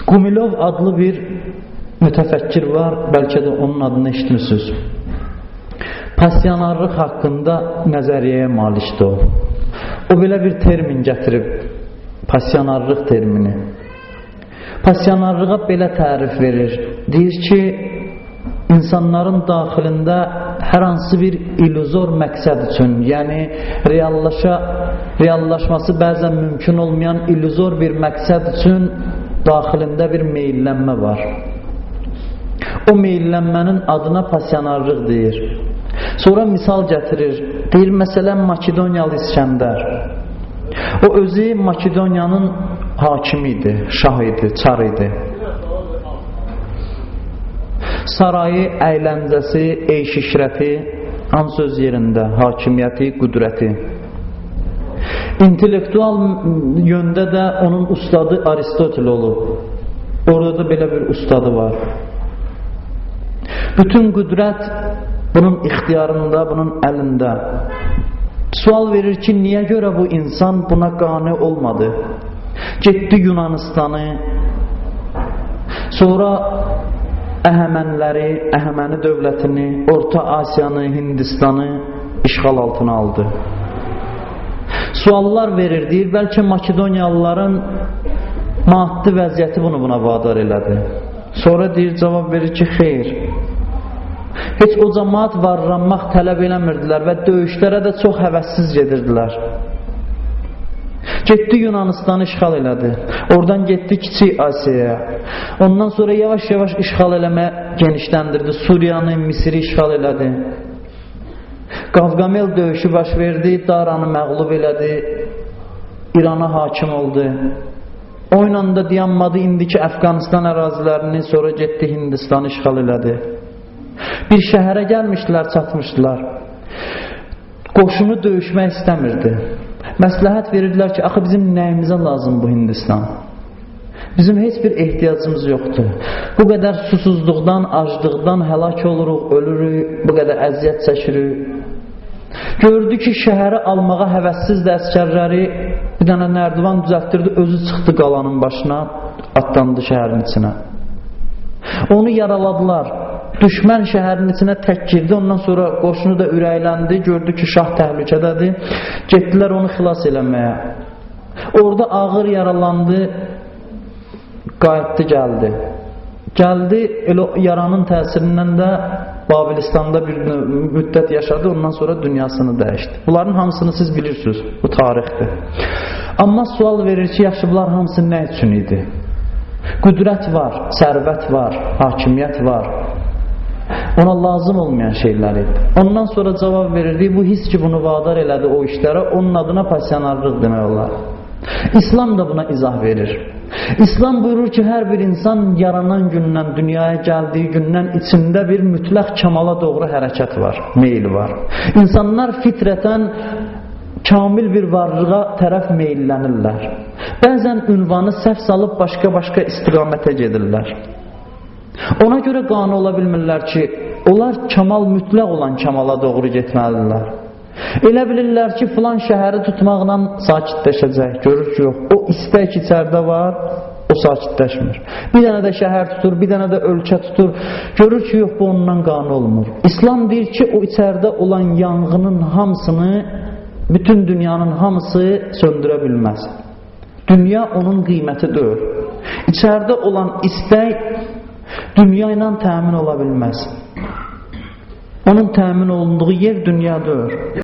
Qumilov adlı bir mütəfəkkir var, bəlkə də onun adını eşitmişsiniz. Passionarlıq haqqında nəzəriyyəyə malikdir o. O belə bir termin gətirib, passionarlıq termini. Passionarlığa belə tərif verir. Deyir ki, insanların daxilində hər hansı bir illüzor məqsəd üçün, yəni reallaşması bəzən mümkün olmayan illüzor bir məqsəd üçün daxilində bir meyllənmə var. O meyllənmənin adına passionarlıq deyir. Sonra misal gətirir. Deyir, məsələn, Makedoniyalı İskəndər. O özü Makedoniyanın hakimi idi, şah idi, çar idi. Sarayı, əyləncəsi, eyş-işrəti hamısı öz yerində, hakimiyyəti, qüdrəti. İntellektual yöndə də onun ustadı Aristotel olub. Orada da belə bir ustadı var. Bütün qüdrət bunun ixtiyarında, bunun əlində. Sual verir ki, niyə görə bu insan buna qane olmadı? Getdi Yunanistanı, sonra Əhəmənləri, Əhəməni dövlətini, Orta Asiyanı, Hindistanı işğal altına aldı. Suallar verir, deyir, bəlkə Makedoniyalıların maddi vəziyyəti buna vadar elədi. Sonra deyir, cavab verir ki, xeyr. Heç o cəmaat varlanmaq tələb eləmirdilər və döyüşlərə də çox həvəssiz gedirdilər. Getdi Yunanistanı işğal elədi. Oradan getdi Kiçik Asiyaya. Ondan sonra yavaş-yavaş işğal eləmə genişləndirdi. Suriyanı, Misiri işğal elədi. Qavqamel döyüşü baş verdi, Daranı məğlub elədi. İrana hakim oldu. O ilə də dayanmadı, indiki Əfqanistan ərazilərini, sonra getdi Hindistanı işğal elədi. Bir şəhərə gəlmişdilər, çatmışdılar. Qoşunu döyüşmək istəmirdi. Məsləhət verirdilər ki, axı bizim nəyimizə lazım bu Hindistan? Bizim heç bir ehtiyacımız yoxdur. Bu qədər susuzluqdan, aclıqdan həlak oluruq, ölürük, bu qədər əziyyət çəkirik. Gördü ki, şəhəri almağa həvəssizdir əskərləri, bir dənə nərdivan düzəltdirdi, özü çıxdı qalanın başına, atlandı şəhərin içinə. Onu yaraladılar. Düşmən şəhərin içinə tək girdi, ondan sonra qoşunu da ürəkləndi, gördü ki, şah təhlükədədir, getdilər onu xilas eləməyə. Orada ağır yaralandı, qayıtdı, gəldi. Gəldi, elə yaranın təsirindən də Babilistanda bir müddət yaşadı, ondan sonra dünyasını dəyişdi. Bunların hamısını siz bilirsiniz, bu tarixdir. Amma sual verir ki, yaxşı, bunlar hamısı nə üçün idi? Qüdrət var, sərvət var, hakimiyyət var. Ona lazım olmayan şeylər idi. Ondan sonra cavab verirdi, bu his ki, bunu vadar elədi o işlərə, onun adına passionarlıq demək olar. İslam da buna izah verir. İslam buyurur ki, hər bir insan yaranan gündən, dünyaya gəldiyi gündən içində bir mütləq kamala doğru hərəkət var, meyil var. İnsanlar fitrətən kamil bir varlığa tərəf meyillənirlər. Bəzən ünvanı səhv salıb başqa istiqamətə gedirlər. Ona görə qane ola bilmirlər ki, onlar kamal mütləq olan kamala doğru getməlidirlər. Elə bilirlər ki, filan şəhəri tutmaqla sakitləşəcək. Görür ki, yox. O istək içərdə var, o sakitləşmir. Bir dənə də şəhər tutur, bir dənə də ölkə tutur. Görür ki, yox, bu ondan qane olmur. İslam deyir ki, o içərdə olan yanğının hamısını, bütün dünyanın hamısı söndürə bilməz. Dünya onun qiyməti deyil. İçərdə olan istək dünya ilə təmin ola bilməz. Onun təmin olunduğu yer dünya deyil.